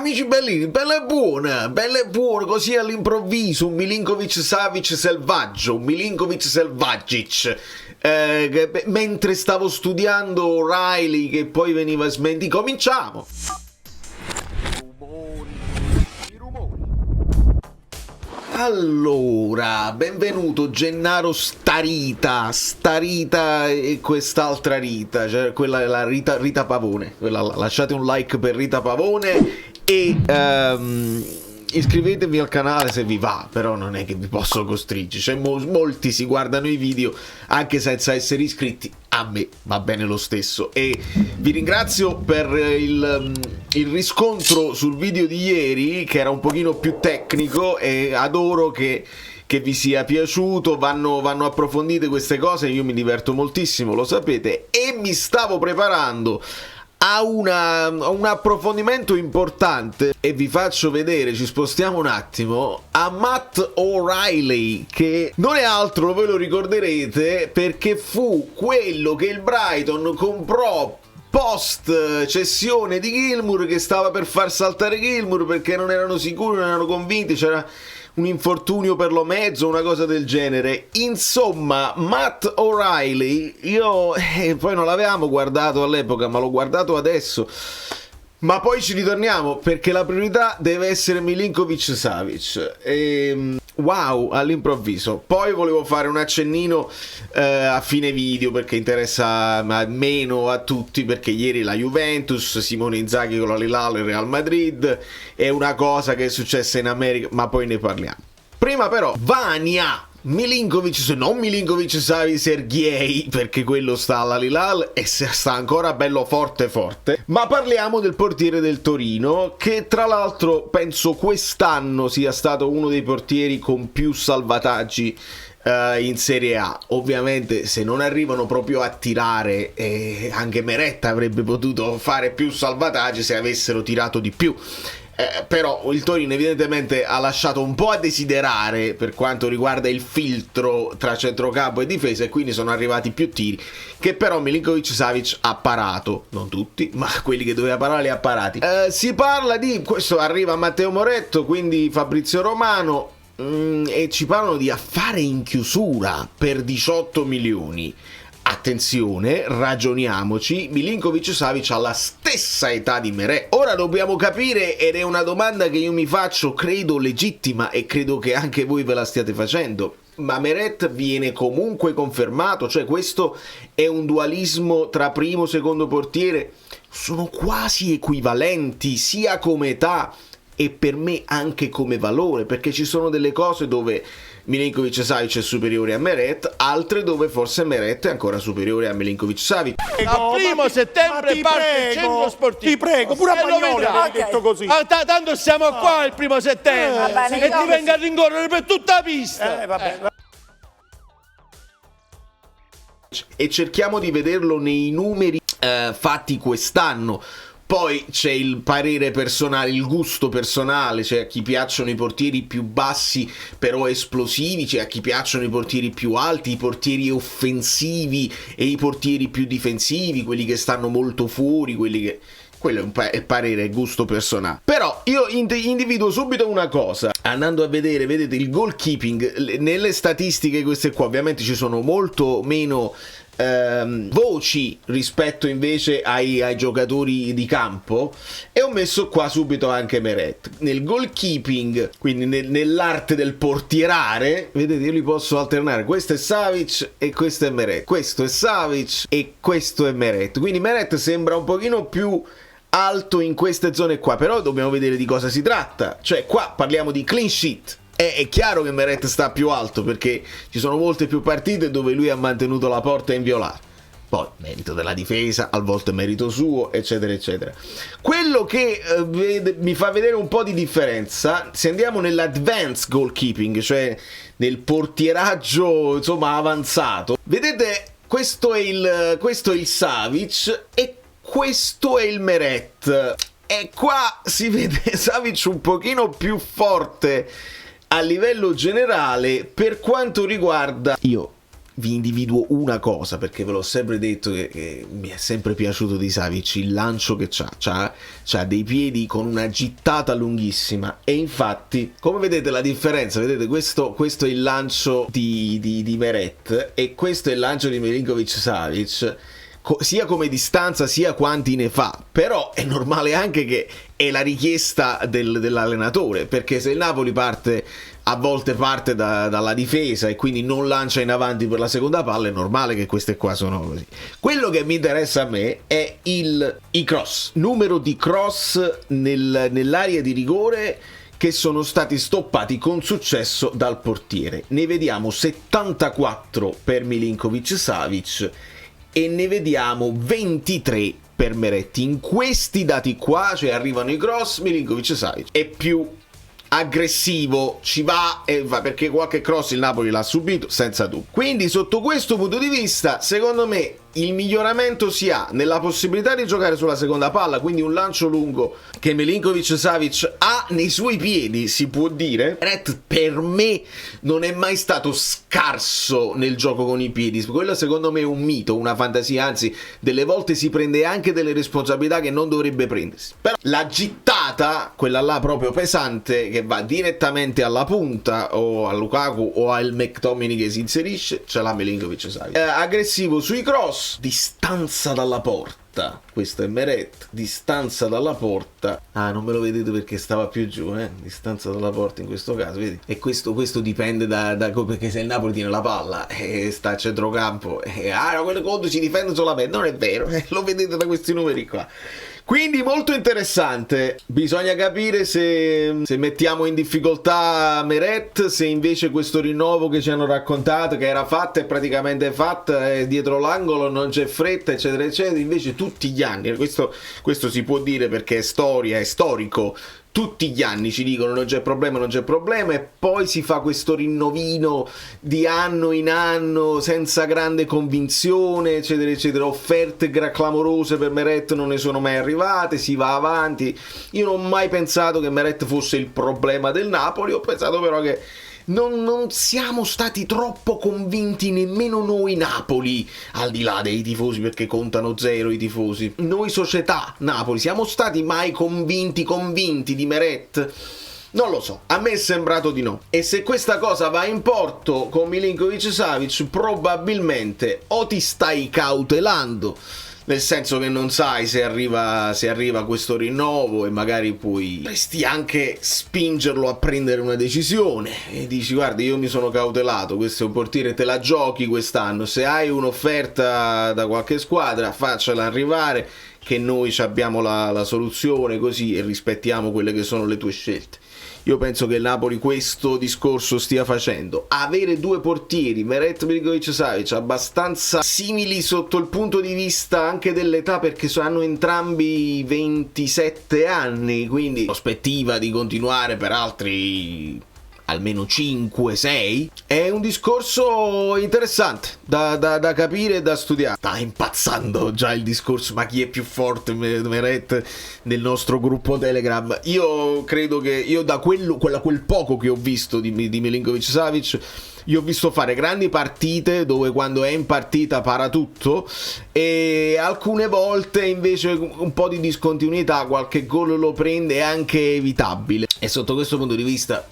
Amici bellini, bella e buona, così all'improvviso, un Milinkovic-Savic selvaggio, un Milinkovic-Selvagic, mentre stavo studiando O'Reilly che poi veniva smentito. Cominciamo! Allora, benvenuto Gennaro Starita e quest'altra Rita, cioè quella è la Rita Pavone, lasciate un like per Rita Pavone e iscrivetevi al canale se vi va, però non è che vi posso costringere, cioè, molti si guardano i video anche senza essere iscritti, a me va bene lo stesso. E vi ringrazio per il riscontro sul video di ieri, che era un pochino più tecnico, e adoro che vi sia piaciuto. Vanno approfondite queste cose, io mi diverto moltissimo, lo sapete, e mi stavo preparando a un approfondimento importante e vi faccio vedere, ci spostiamo un attimo, a Matt O'Reilly, che non è altro, voi lo ricorderete, perché fu quello che il Brighton comprò post cessione di Gilmour, che stava per far saltare Gilmour perché non erano sicuri, non erano convinti, c'era un infortunio per lo mezzo, una cosa del genere. Insomma, Matt O'Reilly, io poi non l'avevamo guardato all'epoca, ma l'ho guardato adesso. Ma poi ci ritorniamo, perché la priorità deve essere Milinkovic-Savic. Wow, all'improvviso. Poi volevo fare un accennino a fine video, perché interessa meno a tutti, perché ieri la Juventus, Simone Inzaghi con l'Al-Hilal, il Real Madrid, è una cosa che è successa in America, ma poi ne parliamo. Prima però, Vania! Non Milinkovic-Savic Sergei, perché quello sta all'Al-Hilal e sta ancora bello forte, ma parliamo del portiere del Torino, che tra l'altro penso quest'anno sia stato uno dei portieri con più salvataggi in Serie A. Ovviamente se non arrivano proprio a tirare, anche Meret avrebbe potuto fare più salvataggi se avessero tirato di più. Però il Torino evidentemente ha lasciato un po' a desiderare per quanto riguarda il filtro tra centrocampo e difesa, e quindi sono arrivati più tiri che però Milinkovic-Savic ha parato, non tutti, ma quelli che doveva parare li ha parati. Si parla di questo, arriva Matteo Moretto, quindi Fabrizio Romano, e ci parlano di affare in chiusura per 18 milioni. Attenzione, ragioniamoci, Milinkovic-Savic ha la stessa età di Meret. Ora dobbiamo capire, ed è una domanda che io mi faccio, credo legittima, e credo che anche voi ve la stiate facendo, ma Meret viene comunque confermato? Cioè questo è un dualismo tra primo e secondo portiere? Sono quasi equivalenti sia come età e per me anche come valore, perché ci sono delle cose dove Milinkovic-Savic è superiore a Meret, altre dove forse Meret è ancora superiore a Milinkovic-Savic. Al 1° settembre parte il centro sportivo. Ti prego, pure a Bagnoli avevi detto così. Tanto siamo qua il 1° settembre bene, e ti venga a rincorrere per tutta la pista. Vabbè. E cerchiamo di vederlo nei numeri fatti quest'anno. Poi c'è il parere personale, il gusto personale, cioè a chi piacciono i portieri più bassi però esplosivi, cioè a chi piacciono i portieri più alti, i portieri offensivi e i portieri più difensivi, quelli che stanno molto fuori, quelli che... Quello è il parere, è gusto personale. Però io individuo subito una cosa, andando a vedere, vedete, il goalkeeping, nelle statistiche queste qua ovviamente ci sono molto meno voci rispetto invece ai giocatori di campo, e ho messo qua subito anche Meret nel goalkeeping, quindi nell'arte del portierare. Vedete, io li posso alternare, questo è Savic e questo è Meret, questo è Savic e questo è Meret, quindi Meret sembra un pochino più alto in queste zone qua, però dobbiamo vedere di cosa si tratta. Cioè qua parliamo di clean sheet. È chiaro che Meret sta più alto perché ci sono molte più partite dove lui ha mantenuto la porta inviolata. Poi merito della difesa, a volte merito suo, eccetera eccetera. Quello che mi fa vedere un po' di differenza, se andiamo nell'advanced goalkeeping, cioè nel portieraggio insomma avanzato, vedete, questo è il Savic e questo è il Meret, e qua si vede Savic un pochino più forte a livello generale per quanto riguarda, io vi individuo una cosa, perché ve l'ho sempre detto che mi è sempre piaciuto di Savic il lancio che c'ha dei piedi con una gittata lunghissima, e infatti come vedete la differenza, vedete questo è il lancio di Meret e questo è il lancio di Milinkovic-Savic, sia come distanza sia quanti ne fa, però è normale anche che è la richiesta dell'allenatore, perché se il Napoli a volte parte dalla difesa e quindi non lancia in avanti per la seconda palla, è normale che queste qua sono così. Quello che mi interessa a me è i cross, numero di cross nell'area di rigore che sono stati stoppati con successo dal portiere. Ne vediamo 74 per Milinkovic-Savic e ne vediamo 23 per Meret. In questi dati qua, cioè arrivano i cross, Milinkovic-Savic è più aggressivo, ci va e va, perché qualche cross il Napoli l'ha subito senza dubbio. Quindi sotto questo punto di vista, secondo me il miglioramento si ha nella possibilità di giocare sulla seconda palla, quindi un lancio lungo che Milinkovic-Savic ha nei suoi piedi, si può dire. Meret per me non è mai stato scarso nel gioco con i piedi, quello secondo me è un mito, una fantasia, anzi delle volte si prende anche delle responsabilità che non dovrebbe prendersi. Però la gittata, quella là proprio pesante, che va direttamente alla punta o a Lukaku o al McTominay che si inserisce, ce l'ha Milinkovic-Savic. Aggressivo sui cross, distanza dalla porta, questo è Meret, distanza dalla porta, non me lo vedete perché stava più giù, distanza dalla porta in questo caso, vedi? E questo dipende perché se il Napoli tiene la palla e sta a centrocampo quello conto si difende solamente, non è vero, lo vedete da questi numeri qua. Quindi molto interessante, bisogna capire se mettiamo in difficoltà Meret, se invece questo rinnovo che ci hanno raccontato, che era fatta e praticamente fatta, è dietro l'angolo, non c'è fretta, eccetera eccetera, invece tutti gli anni, questo si può dire perché è storia, è storico, tutti gli anni ci dicono non c'è problema e poi si fa questo rinnovino di anno in anno senza grande convinzione, eccetera eccetera, offerte clamorose per Meret non ne sono mai arrivate, si va avanti. Io non ho mai pensato che Meret fosse il problema del Napoli, ho pensato però che non siamo stati troppo convinti nemmeno noi Napoli, al di là dei tifosi, perché contano zero i tifosi, noi società Napoli siamo stati mai convinti di Meret? Non lo so, a me è sembrato di no. E se questa cosa va in porto con Milinkovic-Savic, probabilmente o ti stai cautelando, nel senso che non sai se arriva questo rinnovo e magari potresti anche spingerlo a prendere una decisione e dici guarda, io mi sono cautelato, questo è un portiere, te la giochi quest'anno, se hai un'offerta da qualche squadra faccela arrivare, che noi abbiamo la soluzione così e rispettiamo quelle che sono le tue scelte. Io penso che il Napoli questo discorso stia facendo. Avere due portieri, Meret e Milinkovic-Savic, abbastanza simili sotto il punto di vista anche dell'età, perché hanno entrambi 27 anni, quindi prospettiva di continuare per altri almeno 5-6, è un discorso interessante da capire e da studiare. Sta impazzando già il discorso, ma chi è più forte, Meret, nel nostro gruppo Telegram? Io credo che da quel poco che ho visto di Milinkovic-Savic, io ho visto fare grandi partite dove quando è in partita para tutto, e alcune volte invece un po' di discontinuità, qualche gol lo prende, è anche evitabile. E sotto questo punto di vista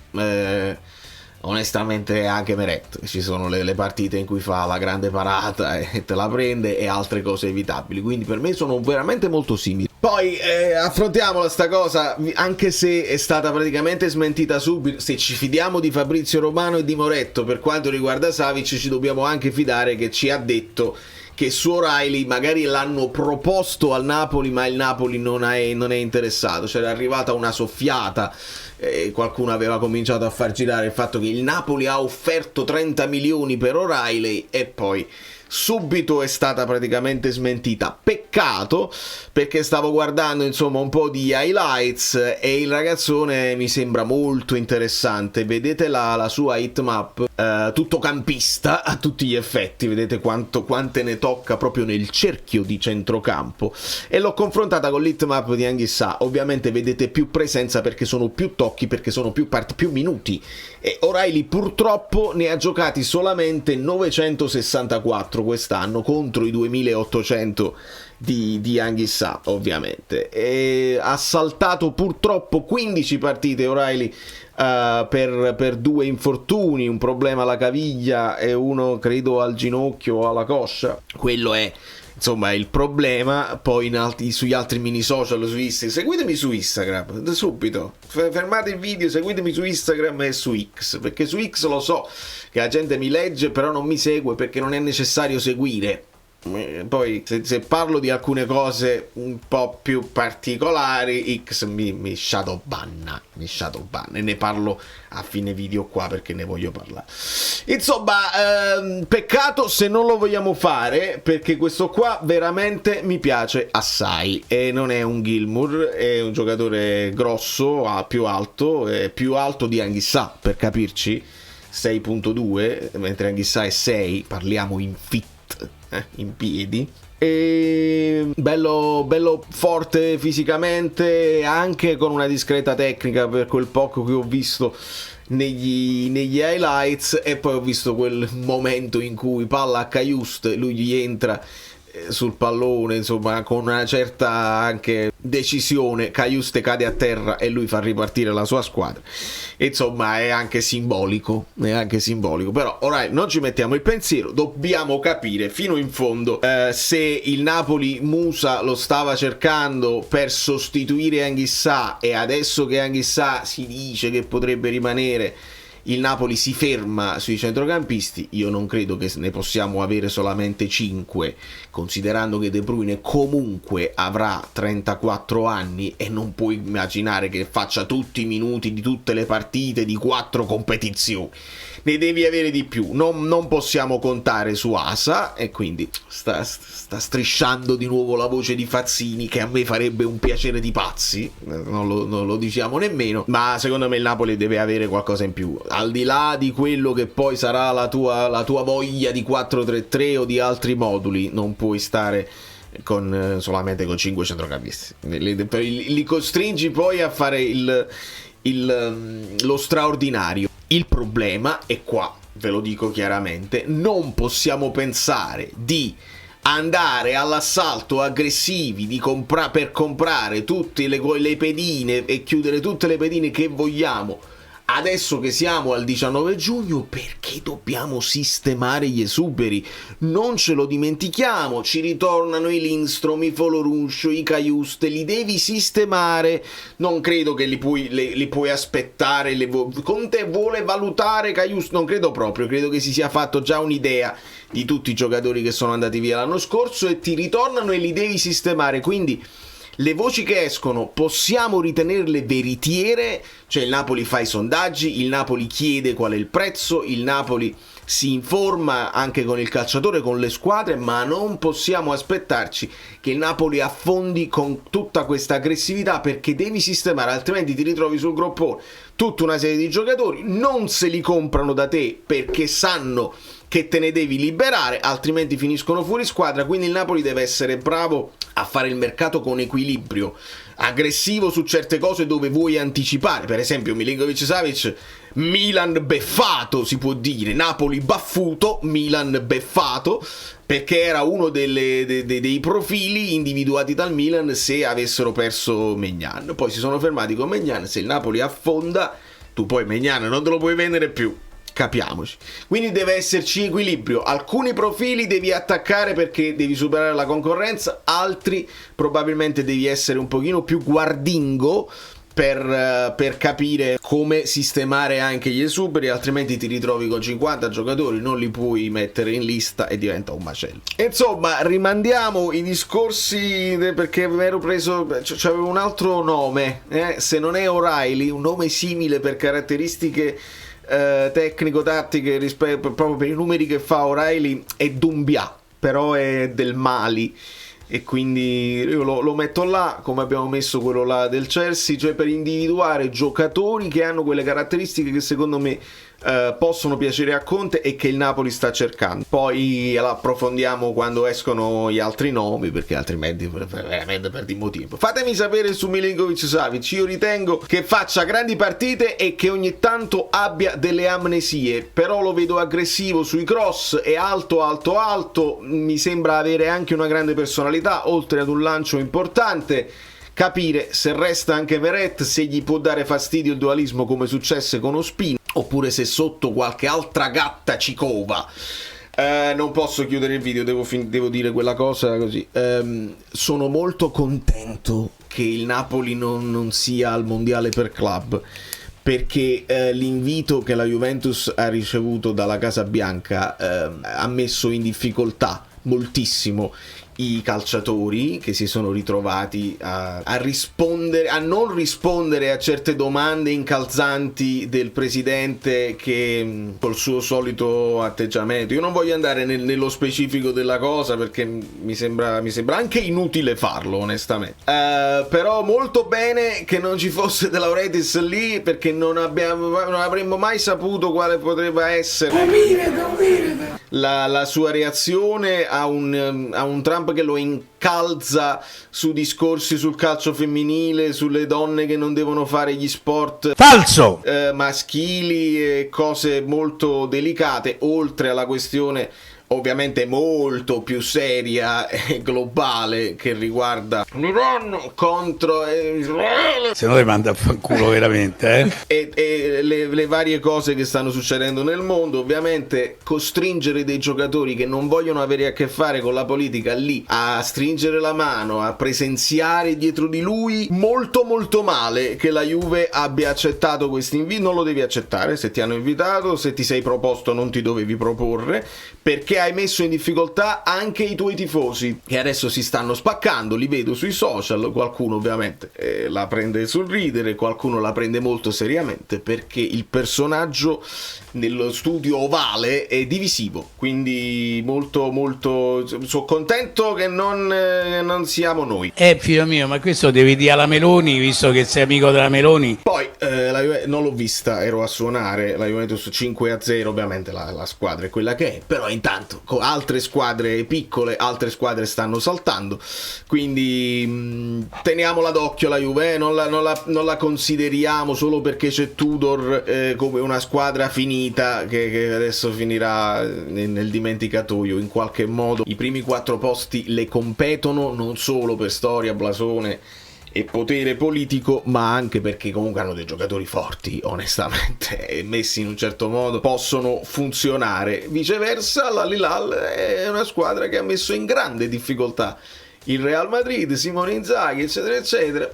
onestamente anche Meret, ci sono le partite in cui fa la grande parata e te la prende, e altre cose evitabili, quindi per me sono veramente molto simili. Poi affrontiamola sta cosa, anche se è stata praticamente smentita subito. Se ci fidiamo di Fabrizio Romano e di Moretto per quanto riguarda Savic, ci dobbiamo anche fidare che ci ha detto che su O'Reilly magari l'hanno proposto al Napoli, ma il Napoli non è interessato. C'era arrivata una soffiata, qualcuno aveva cominciato a far girare il fatto che il Napoli ha offerto 30 milioni per O'Reilly, e poi subito è stata praticamente smentita. Peccato, perché stavo guardando insomma un po' di highlights e il ragazzone mi sembra molto interessante. Vedete la sua hitmap, tutto campista a tutti gli effetti, vedete quante ne tocca proprio nel cerchio di centrocampo, e l'ho confrontata con l'hitmap di Anguissa. Ovviamente vedete più presenza perché sono più tocchi, perché sono più minuti, e O'Reilly purtroppo ne ha giocati solamente 964 quest'anno contro i 2800 di Anguissa, ovviamente, e ha saltato purtroppo 15 partite O'Reilly per 2 infortuni, un problema alla caviglia e uno credo al ginocchio o alla coscia. Quello è insomma il problema. Poi sugli altri mini social su Instagram, seguitemi su Instagram subito, fermate il video, seguitemi su Instagram e su X, perché su X lo so che la gente mi legge però non mi segue, perché non è necessario seguire. Poi se parlo di alcune cose un po' più particolari, X mi shadowbanna, e ne parlo a fine video qua perché ne voglio parlare. Insomma, peccato se non lo vogliamo fare, perché questo qua veramente mi piace assai, e non è un Gilmour, è un giocatore grosso, più alto di Anguissa, per capirci, 6.2, mentre Anguissa è 6, parliamo in fit, in piedi, e bello forte fisicamente, anche con una discreta tecnica per quel poco che ho visto negli highlights. E poi ho visto quel momento in cui palla a Cajuste, lui gli entra sul pallone, insomma con una certa anche decisione, Cajuste cade a terra e lui fa ripartire la sua squadra. E insomma è anche simbolico, però ora non ci mettiamo il pensiero, dobbiamo capire fino in fondo se il Napoli Musa lo stava cercando per sostituire Anguissa, e adesso che Anguissa si dice che potrebbe rimanere, il Napoli si ferma sui centrocampisti. Io non credo che ne possiamo avere solamente 5, considerando che De Bruyne comunque avrà 34 anni e non puoi immaginare che faccia tutti i minuti di tutte le partite di 4 competizioni. Ne devi avere di più, non possiamo contare su Asa, e quindi sta strisciando di nuovo la voce di Fazzini, che a me farebbe un piacere di pazzi, non lo diciamo nemmeno, ma secondo me il Napoli deve avere qualcosa in più, al di là di quello che poi sarà la tua voglia di 4-3-3 o di altri moduli. Non puoi stare solamente con 5 centrocampisti, li costringi poi a fare lo straordinario. Il problema è qua, ve lo dico chiaramente, non possiamo pensare di andare all'assalto aggressivi per comprare tutte le pedine e chiudere tutte le pedine che vogliamo adesso che siamo al 19 giugno, perché dobbiamo sistemare gli esuberi. Non ce lo dimentichiamo, ci ritornano i Lindstrom, i Foloruscio, i Cajuste, li devi sistemare. Non credo che li puoi aspettare. Conte vuole valutare Cajuste? Non credo proprio, credo che si sia fatto già un'idea di tutti i giocatori che sono andati via l'anno scorso e ti ritornano e li devi sistemare. Quindi le voci che escono possiamo ritenerle veritiere, cioè il Napoli fa i sondaggi, il Napoli chiede qual è il prezzo, il Napoli si informa anche con il calciatore, con le squadre, ma non possiamo aspettarci che il Napoli affondi con tutta questa aggressività, perché devi sistemare, altrimenti ti ritrovi sul groppone tutta una serie di giocatori, non se li comprano da te perché sanno che te ne devi liberare, altrimenti finiscono fuori squadra. Quindi il Napoli deve essere bravo a fare il mercato con equilibrio, aggressivo su certe cose dove vuoi anticipare, per esempio Milinkovic-Savic, Milan beffato si può dire, Napoli baffuto, Milan beffato, perché era uno dei profili individuati dal Milan se avessero perso Maignan. Poi si sono fermati con Maignan, se il Napoli affonda tu poi Maignan non te lo puoi vendere più, capiamoci. Quindi deve esserci equilibrio, alcuni profili devi attaccare perché devi superare la concorrenza, altri probabilmente devi essere un pochino più guardingo per capire come sistemare anche gli esuberi, altrimenti ti ritrovi con 50 giocatori, non li puoi mettere in lista e diventa un macello. Insomma, rimandiamo i discorsi perché mi ero preso, c'avevo un altro nome, se non è O'Reilly, un nome simile per caratteristiche tecnico-tattiche proprio per i numeri che fa O'Reilly, è Doumbia. però è del Mali, e quindi io lo metto là come abbiamo messo quello là del Chelsea, cioè per individuare giocatori che hanno quelle caratteristiche che secondo me possono piacere a Conte e che il Napoli sta cercando. Poi la approfondiamo quando escono gli altri nomi, perché altrimenti veramente perdiamo tempo. Fatemi sapere su Milinkovic-Savic. Io ritengo che faccia grandi partite e che ogni tanto abbia delle amnesie, però lo vedo aggressivo sui cross, è alto, mi sembra avere anche una grande personalità, oltre ad un lancio importante. Capire se resta anche Verret, se gli può dare fastidio il dualismo come successe con Ospina, oppure se sotto qualche altra gatta ci cova. Non posso chiudere il video, devo dire quella cosa così. Sono molto contento che il Napoli non sia al mondiale per club, perché l'invito che la Juventus ha ricevuto dalla Casa Bianca ha messo in difficoltà moltissimo i calciatori, che si sono ritrovati a non rispondere a certe domande incalzanti del presidente, che col suo solito atteggiamento, io non voglio andare nello specifico della cosa perché mi sembra anche inutile farlo onestamente, però molto bene che non ci fosse De Laurentiis lì, perché non avremmo mai saputo quale potrebbe essere la sua reazione a un Trump che lo incalza su discorsi sul calcio femminile, sulle donne che non devono fare gli sport falso maschili e cose molto delicate, oltre alla questione ovviamente molto più seria e globale che riguarda l'Iran contro Israele. se no ti manda a fanculo veramente, e le varie cose che stanno succedendo nel mondo. Ovviamente costringere dei giocatori che non vogliono avere a che fare con la politica lì a stringere la mano, a presenziare dietro di lui, molto molto male che la Juve abbia accettato questo invito. Non lo devi accettare, se ti hanno invitato, se ti sei proposto non ti dovevi proporre, perché hai messo in difficoltà anche i tuoi tifosi, che adesso si stanno spaccando, li vedo sui social, qualcuno ovviamente la prende sul ridere, qualcuno la prende molto seriamente, perché il personaggio nello studio ovale è divisivo, quindi molto molto sono contento che non siamo noi. figlio mio, ma questo devi dire alla Meloni, visto che sei amico della Meloni. Poi la Juve non l'ho vista, ero a suonare, la Juventus 5-0, ovviamente la squadra è quella che è, però intanto con altre squadre piccole, altre squadre stanno saltando, quindi teniamola d'occhio la Juve, non la consideriamo solo perché c'è Tudor come una squadra finita che adesso finirà nel dimenticatoio in qualche modo. I primi 4 posti le competono non solo per storia, blasone e potere politico, ma anche perché comunque hanno dei giocatori forti, onestamente, e messi in un certo modo possono funzionare. Viceversa l'Al-Hilal è una squadra che ha messo in grande difficoltà il Real Madrid, Simone Inzaghi, eccetera eccetera.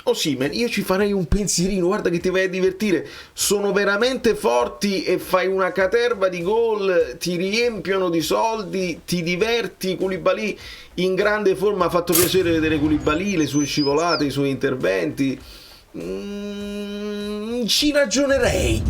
Osimhen, io ci farei un pensierino, guarda che ti vai a divertire, sono veramente forti e fai una caterva di gol, ti riempiono di soldi, ti diverti. Koulibaly in grande forma, ha fatto piacere vedere Koulibaly, le sue scivolate, i suoi interventi, ci ragionerei.